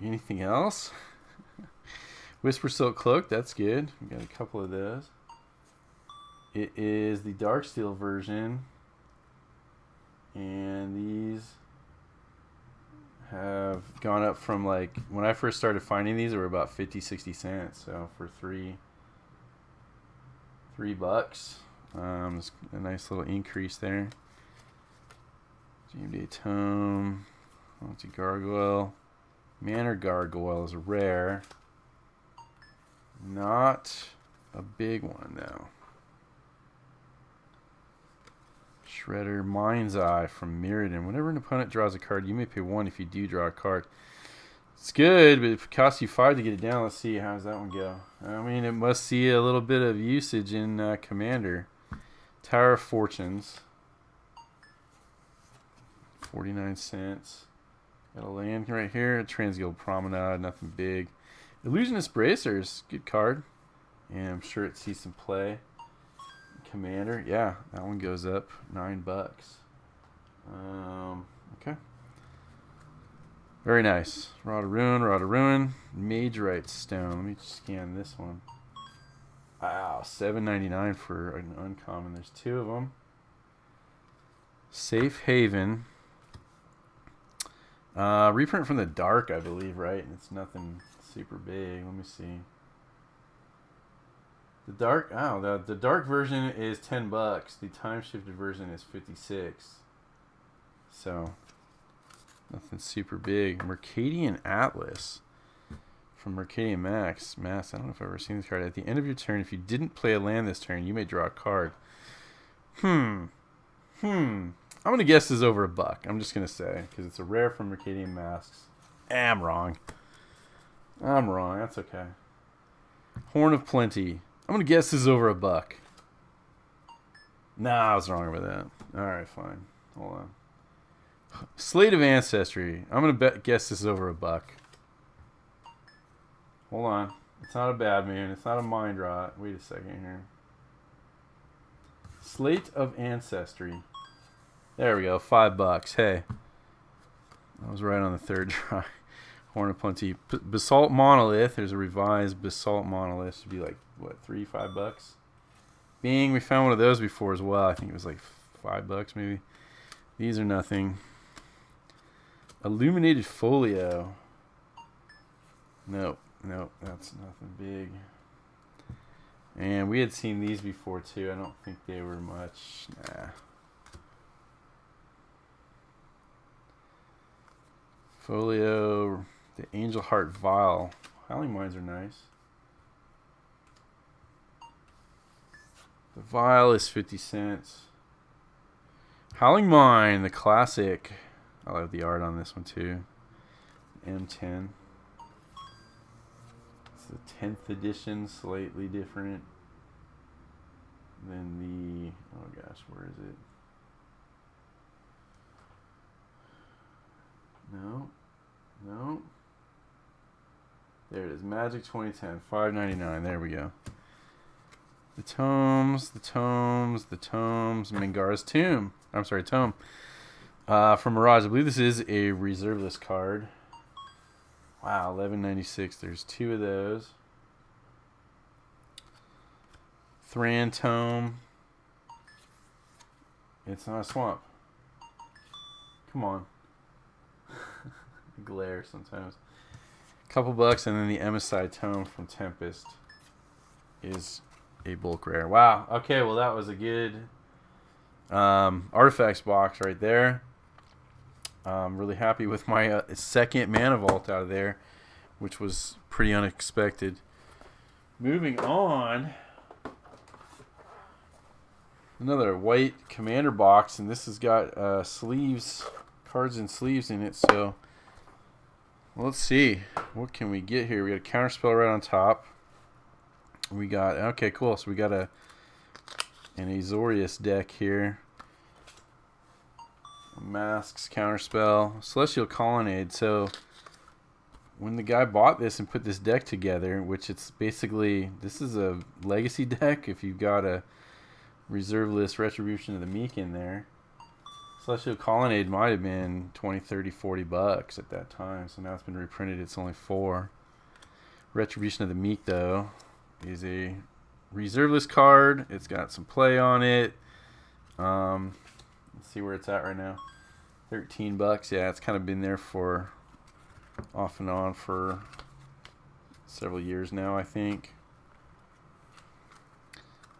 Anything else? Whisper Silk Cloak, that's good. We got a couple of those. It is the Darksteel version. And these have gone up from like, when I first started finding these, they were about 50-60 cents. So for $3, it's a nice little increase there. Game Tome. Gargoyle. Manor Gargoyle is a rare. Not a big one, though. Shredder, Mind's Eye from Mirrodin. Whenever an opponent draws a card, you may pay 1 if you do draw a card. It's good, but if it costs you 5 to get it down, let's see. How does that one go? I mean, it must see a little bit of usage in Commander. Tower of Fortunes. 49 cents. Got a land right here. Transguild Promenade, nothing big. Illusionist Bracers, good card. And I'm sure it sees some play. Commander, yeah, that one goes up $9. Okay. Very nice. Rod of Ruin. Majorite Stone. Let me scan this one. Wow, $7.99 for an uncommon. There's 2 of them. Safe Haven. Reprint from the Dark, I believe, right? It's nothing super big. Let me see. The Dark, the Dark version is $10. The time shifted version is $56. So, nothing super big. Mercadian Atlas from Mercadian Max. I don't know if I've ever seen this card. At the end of your turn, if you didn't play a land this turn, you may draw a card. I'm going to guess this is over $1. I'm just going to say, because it's a rare from Mercadian Masks. I'm wrong. That's okay. Horn of Plenty. I'm going to guess this is over $1. Nah, I was wrong about that. All right, fine. Hold on. Slate of Ancestry. I'm going to guess this is over $1. Hold on. It's not a bad moon. It's not a mind rot. Wait a second here. Slate of Ancestry. There we go. $5. Hey. I was right on the third try. Horn of Plenty. Basalt Monolith. There's a revised Basalt Monolith. Should be like, what, $5? Bing. We found one of those before as well. I think it was like $5 maybe. These are nothing. Illuminated Folio. Nope, that's nothing big. And we had seen these before too. I don't think they were much. Nah. Folio, the Angel Heart Vial. Howling Mines are nice. The vial is 50 cents. Howling Mine, the classic. I love the art on this one too. M10. It's the 10th edition, slightly different than the, oh gosh, where is it? No. There it is. Magic 2010, $5.99. There we go. The tomes. Mangara's Tomb. I'm sorry, Tome. From Mirage. I believe this is a reserve list card. Wow, $11.96. There's 2 of those. Thran Tome. It's not a swamp. Come on. Glare sometimes. Couple bucks, and then the Emisside Tome from Tempest is a bulk rare. Wow. Okay, well that was a good artifacts box right there. I'm really happy with my second Mana Vault out of there, which was pretty unexpected. Moving on. Another white Commander box, and this has got sleeves, cards and sleeves in it, so let's see. What can we get here? We got a Counterspell right on top. We got, okay, cool. So we got an Azorius deck here. Masks, Counterspell, Celestial Colonnade. So when the guy bought this and put this deck together, which it's basically, this is a legacy deck if you've got a reserve list Retribution of the Meek in there. Celestial Colonnade might have been 20, 30, $40 at that time. So now it's been reprinted. It's only $4. Retribution of the Meek, though, is a reserve list card. It's got some play on it. Let's see where it's at right now. $13. Yeah, it's kind of been there for off and on for several years now, I think.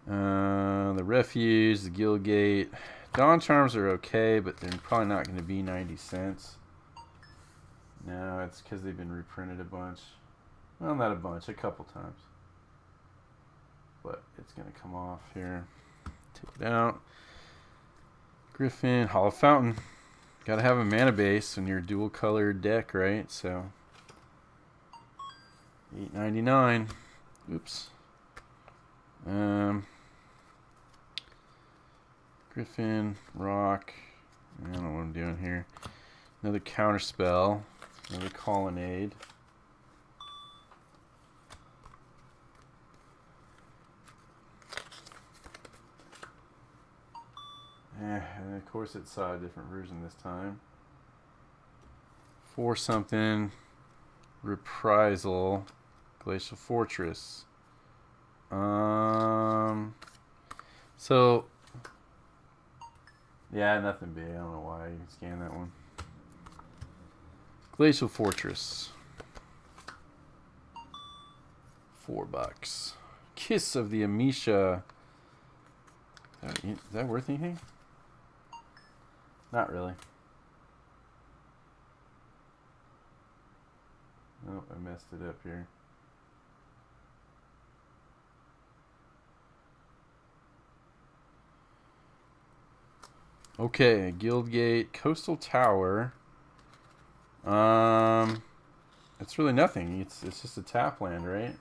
The Refuge, the Guildgate, Dawn Charms are okay, but they're probably not going to be 90 cents. No, it's because they've been reprinted a bunch. Well, not a bunch, a couple times. But it's going to come off here. Take it out. Griffin, Hollow Fountain. Got to have a mana base in your dual colored deck, right? So, $8.99. Oops. Griffin, Rock. I don't know what I'm doing here. Another counter spell. Another Colonnade. And of course it saw a different version this time. For something. Reprisal. Glacial Fortress. So yeah, nothing big. I don't know why you scanned that one. Glacial Fortress. $4. Kiss of the Amisha. Is that worth anything? Not really. Oh, I messed it up here. Okay, Guildgate, Coastal Tower. It's really nothing. It's just a tap land, right?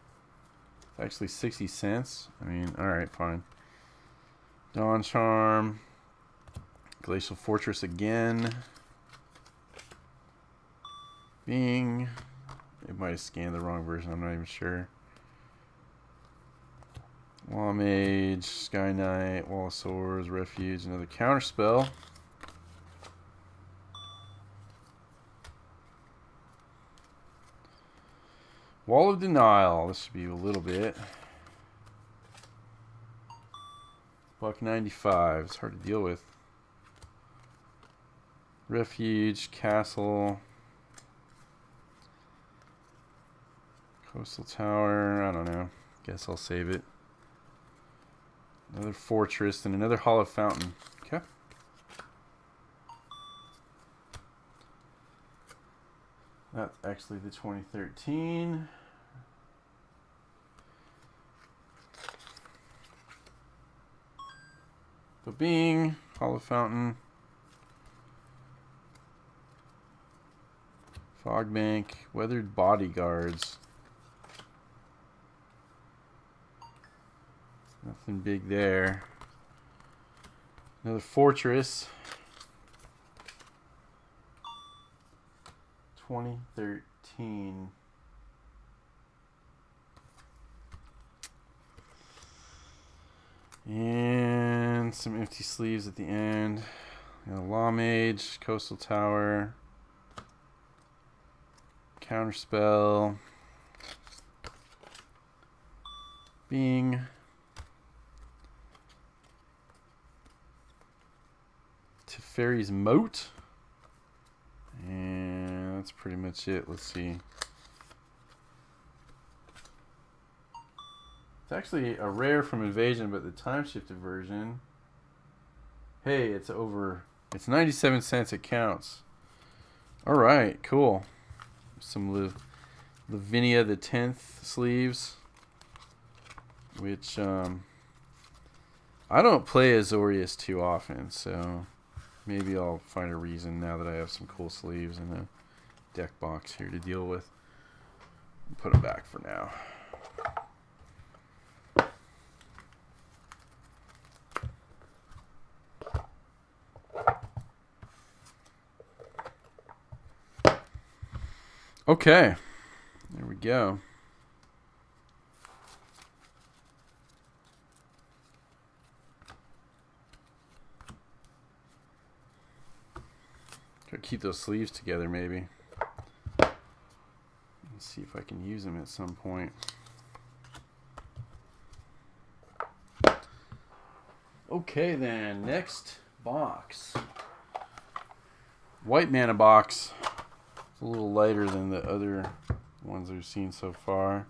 It's actually 60 cents. I mean, all right, fine. Dawn Charm, Glacial Fortress again. Bing. It might have scanned the wrong version. I'm not even sure. Wall Mage, Sky Knight, Wall of Swords, Refuge, another counter spell. Wall of Denial. This should be a little bit. $1.95. It's hard to deal with. Refuge, Castle, Coastal Tower. I don't know. Guess I'll save it. Another Fortress and another Hollow Fountain. Okay. That's actually the 2013. Ba-bing. Hollow Fountain. Fogbank. Weathered Bodyguards. Nothing big there. Another Fortress. 2013. And some empty sleeves at the end. Law Mage, Coastal Tower, Counterspell, Bing. Teferi's Moat. And that's pretty much it. Let's see. It's actually a rare from Invasion, but the time shifted version. Hey, it's over. It's 97 cents. It counts. All right, cool. Some Lavinia the 10th sleeves, which I don't play Azorius too often, so maybe I'll find a reason now that I have some cool sleeves and a deck box here to deal with. Put them back for now. Okay, there we go. Try to keep those sleeves together, maybe. Let's see if I can use them at some point. Okay, then next box. White mana box. It's a little lighter than the other ones we've seen so far.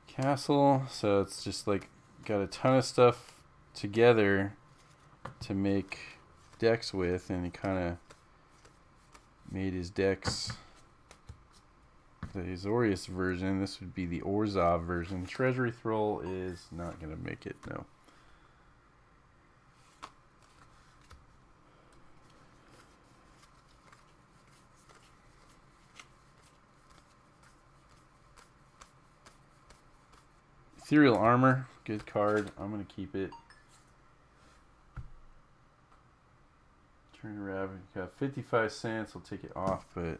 Castle, so it's just like got a ton of stuff together to make decks with, and he kind of made his decks the Azorius version. This would be the Orzhov version. Treasury Thrall is not going to make it, no. Ethereal Armor, good card. I'm going to keep it. Turn around. Got 55 cents. I'll take it off, but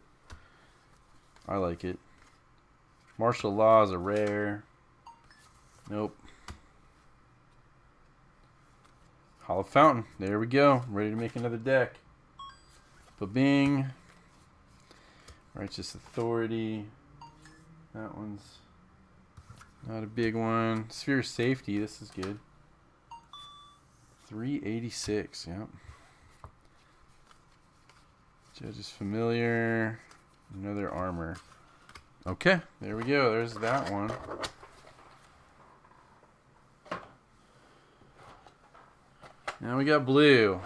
I like it. Martial Law is a rare. Nope. Hollow Fountain. There we go. Ready to make another deck. Ba-bing. Righteous Authority. That one's not a big one. Sphere of Safety. This is good. 386. Yep. Judge's Familiar. Another Armor. Okay. There we go. There's that one. Now we got blue.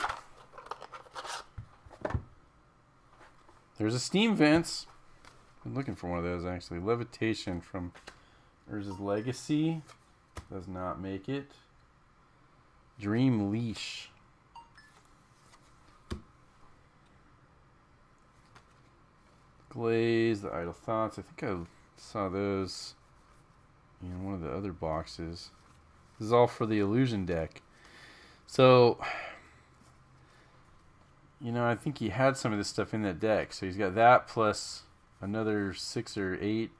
There's a Steam Vents. Been looking for one of those actually. Levitation from Urza's Legacy. Does not make it. Dream Leash. Glaze, the Idle Thoughts. I think I saw those in one of the other boxes. This is all for the Illusion deck. So, you know, I think he had some of this stuff in that deck. So he's got that plus another 6 or 8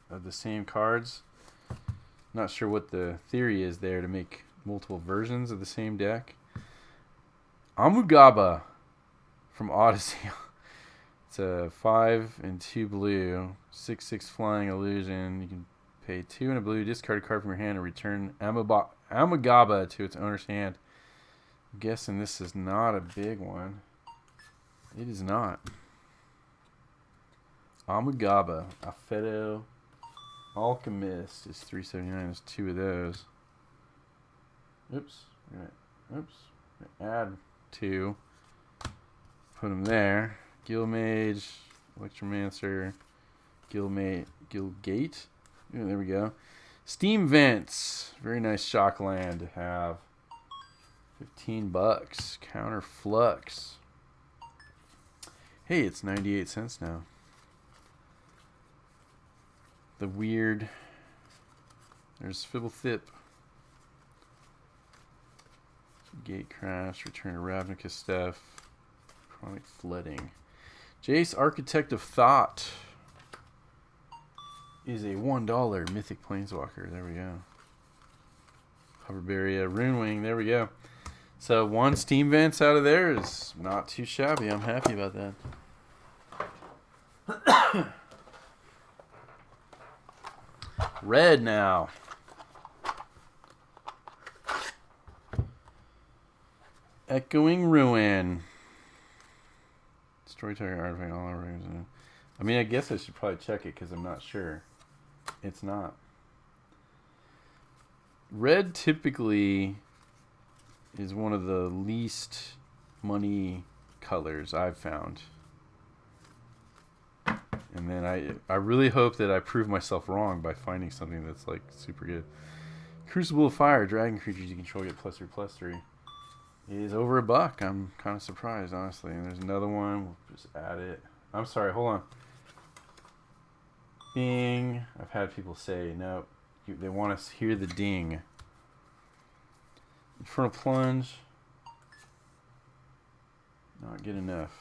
of the same cards. Not sure what the theory is there to make multiple versions of the same deck. Amugaba from Odyssey. It's a 5 and 2 blue, 6/6 flying illusion. You can pay 2 and a blue, discard a card from your hand, and return Amugaba to its owner's hand. I'm guessing this is not a big one. It is not. Amugaba, Affeto, Alchemist is 379. There's 2 of those. Oops. Add 2. Put them there. Guildmage, Electromancer, Guildgate. Yeah, there we go. Steam Vents. Very nice shock land to have. $15. Counter Flux. Hey, it's 98 cents now. The weird. There's Fibblethip. Gate Crash. Return to Ravnica stuff. Chronic Flooding. Jace, Architect of Thought, is a $1 Mythic Planeswalker. There we go. Hoverberry, Runewing. There we go. So 1 Steam Vents out of there is not too shabby. I'm happy about that. Red now. Echoing Ruin. Storyteller artifact, all over. I mean, I guess I should probably check it because I'm not sure. It's not. Red typically is one of the least money colors I've found. And then I really hope that I prove myself wrong by finding something that's like super good. Crucible of Fire, dragon creatures you control get +3/+3. Is over $1. I'm kind of surprised, honestly. And there's another one. We'll just add it. I'm sorry, hold on. Ding. I've had people say, no, they want to hear the ding. Infernal Plunge. Not good enough.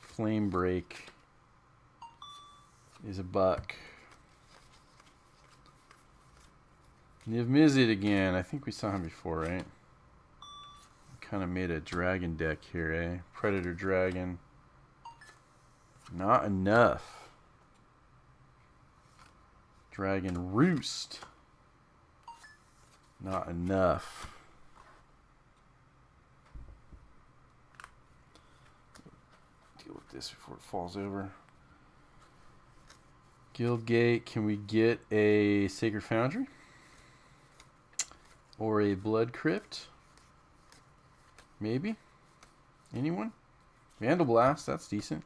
Flame Break is $1. Niv Mizzet again. I think we saw him before, right? Kind of made a dragon deck here, eh? Predator Dragon. Not enough. Dragon Roost. Not enough. Deal with this before it falls over. Guildgate. Can we get a Sacred Foundry? Or a Blood Crypt? Maybe? Anyone? Vandal Blast, that's decent.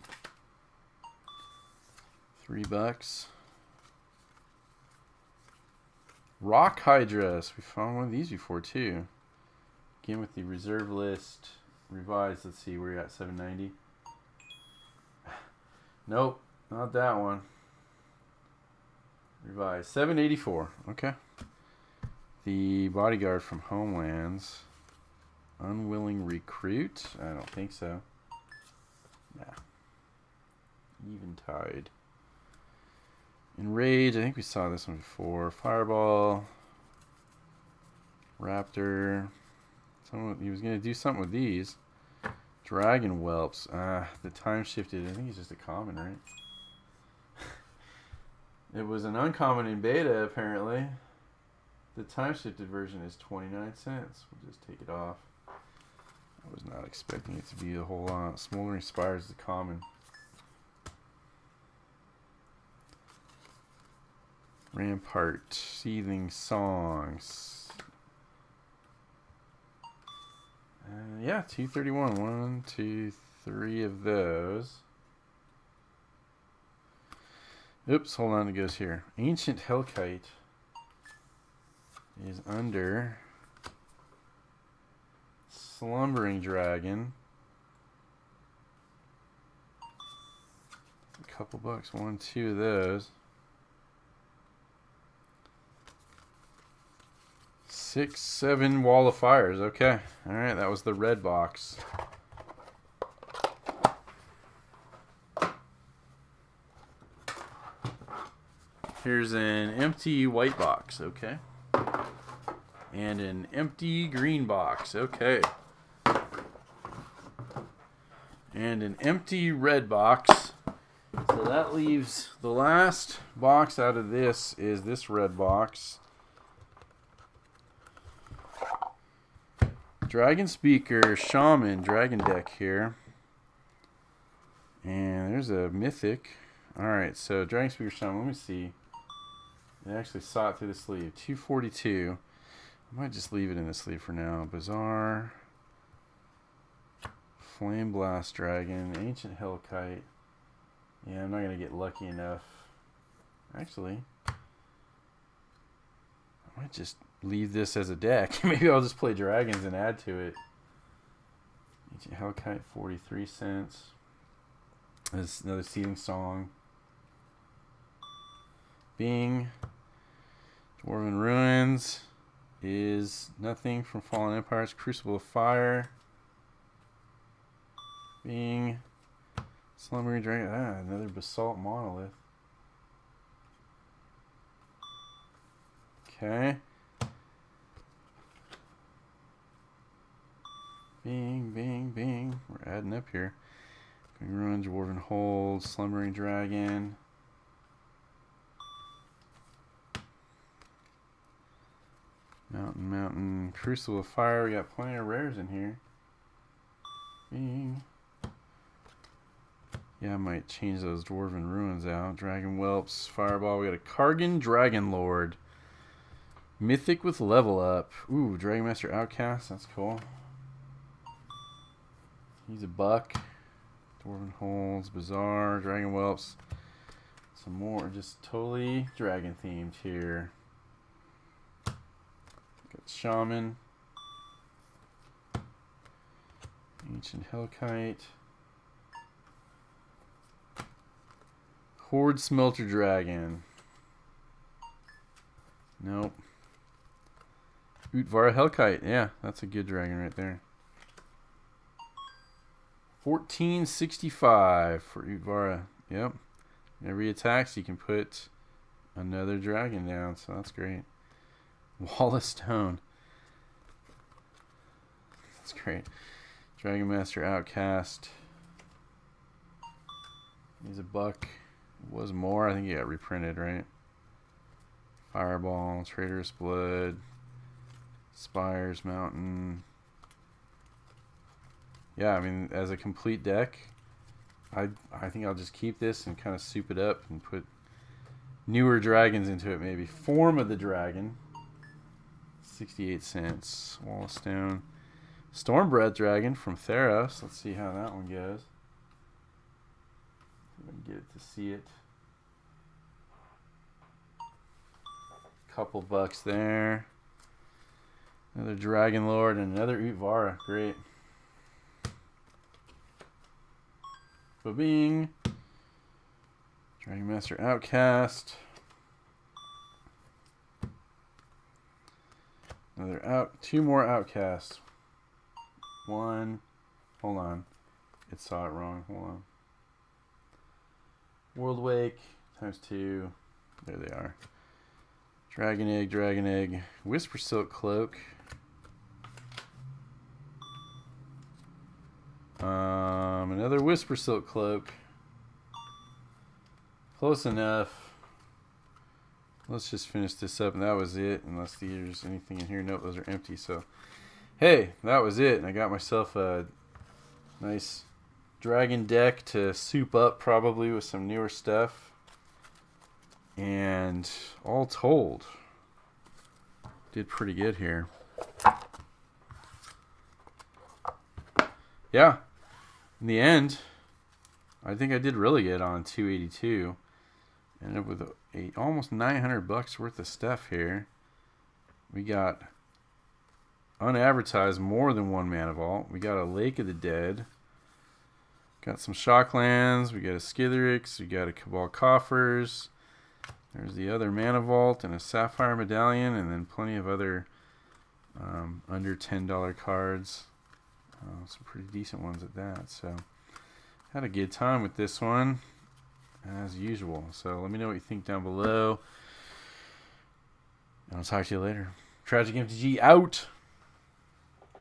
$3. Rock Hydras. We found one of these before too. Again with the reserve list revised. Let's see, we're at 790. Nope, not that one. Revised 784. Okay. The Bodyguard from Homelands. Unwilling Recruit. I don't think so. Nah. Eventide. Enrage. I think we saw this one before. Fireball. Raptor. He was going to do something with these. Dragon Whelps. The time shifted. I think it's just a common, right? It was an uncommon in beta, apparently. The time shifted version is 29 cents. We'll just take it off. I was not expecting it to be a whole lot. Smoldering Spires is the common. Rampart. Seething Songs. Yeah, 231. 1, 2, 3 of those. Oops, hold on, it goes here. Ancient Hellkite is under Slumbering Dragon. A couple bucks. 1, 2 of those. 6, 7 Wall of Fires. Okay. Alright, that was the red box. Here's an empty white box. Okay. And an empty green box. Okay. And an empty red box. So that leaves the last box out of this is this red box. Dragon Speaker, Shaman, Dragon deck here. And there's a Mythic. Alright, so Dragon Speaker, Shaman, let me see. It actually saw it through the sleeve. 242. I might just leave it in the sleeve for now. Bizarre. Flame Blast Dragon. Ancient Hellkite. Yeah, I'm not going to get lucky enough. Actually, I might just leave this as a deck. Maybe I'll just play dragons and add to it. Ancient Hellkite, 43 cents. There's another Seething Song. Bing. Dwarven Ruins is nothing from Fallen Empires. Crucible of Fire. Bing. Slumbering Dragon. Another Basalt Monolith. Okay. Bing, bing, bing. We're adding up here. Green Ruins, Dwarven Hold, Slumbering Dragon. Mountain, Crucible of Fire. We got plenty of rares in here. Bing. Yeah, I might change those Dwarven Ruins out. Dragon Whelps, Fireball. We got a Kargan Dragon Lord. Mythic with level up. Ooh, Dragon Master Outcast. That's cool. He's a buck. Dwarven Holds, Bizarre, Dragon Whelps. Some more just totally dragon themed here. Got Shaman. Ancient Hellkite. Horde Smelter Dragon. Nope. Utvara Hellkite. Yeah, that's a good dragon right there. 1465 for Utvara. Yep. Every attacks you can put another dragon down, so that's great. Wall of Stone. That's great. Dragon Master Outcast. He's a buck. It was more. I think he got reprinted, right? Fireball, Traitorous Blood, Spires Mountain. Yeah, I mean, as a complete deck, I think I'll just keep this and kind of soup it up and put newer dragons into it, maybe. Form of the Dragon, 68 cents. Wall of Stone. Stormbreath Dragon from Theros. Let's see how that one goes. See if I can get it to see it. Couple bucks there. Another Dragon Lord and another Utvara. Great. Bing. Dragon Master Outcast. Two more Outcasts. One. Hold on. It saw it wrong. Hold on. World Wake times 2. There they are. Dragon Egg. Whisper Silk Cloak. Another Whisper Silk Cloak. Close enough. Let's just finish this up, and that was it. Unless there's anything in here. Nope, those are empty. So, hey, that was it. And I got myself a nice dragon deck to soup up, probably with some newer stuff. And all told, did pretty good here. Yeah, in the end, I think I did really good on 282. Ended up with almost 900 bucks worth of stuff here. We got unadvertised more than one Mana Vault. We got a Lake of the Dead. Got some Shocklands. We got a Skithiryx. We got a Cabal Coffers. There's the other Mana Vault and a Sapphire Medallion, and then plenty of other under $10 cards. Some pretty decent ones at that. So, had a good time with this one, as usual. So, let me know what you think down below. And I'll talk to you later. Tragic MTG out.